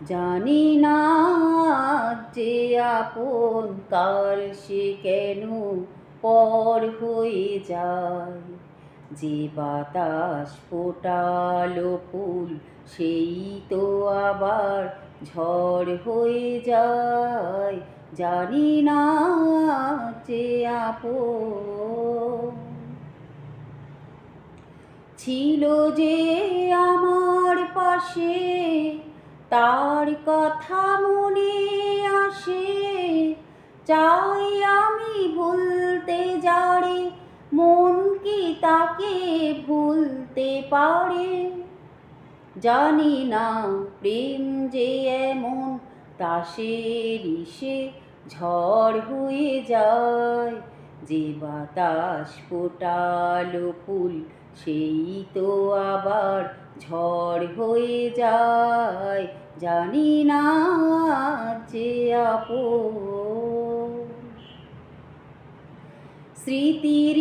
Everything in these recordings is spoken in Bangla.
জানি না যে আপন কাল সে কেন পর হয়ে যায়। যে বাতাস ফোটালো ফুল সেই তো আবার ঝড় হয়ে যায়। জানি না যে আপন ছিল যে আমার পাশে, তার কথা মনে আসে। চাই আমি ভুলতে যারে, মন কি তাকে ভুলতে পারে। জানি না প্রেম যে এমন তাসের ইসে ঝড় হয়ে যায়। যে বাতাস ফোটালো ফুল সেই তো আবার ঝড় হয়ে যায়। জানি না যে আপন স্মৃতির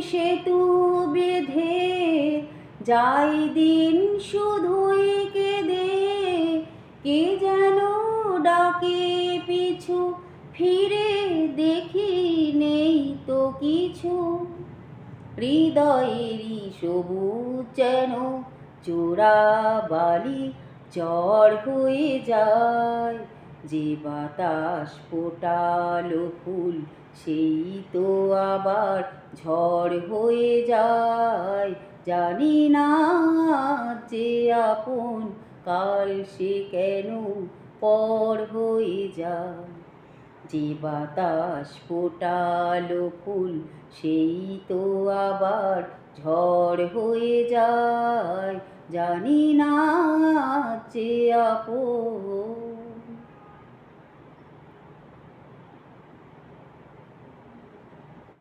সেতু বেঁধে যাই দিন শুধুই কেঁদে। কে যেন ডাকে পিছু ফিরে দেখি নেই তো কিছু। হৃদয়েরই সবুজ যেন চোরা বালি ঝড় হয়ে যায়। যে বাতাস ফোটালো ফুল সেই তো আবার ঝড় হয়ে যায়। জানি না যে আপন কাল সে কেন পর হয়ে যায়। যে বাতাস ফোটালো ফুল সেই তো আবার ঝড় হয়ে যায়। জানি না যে আপন।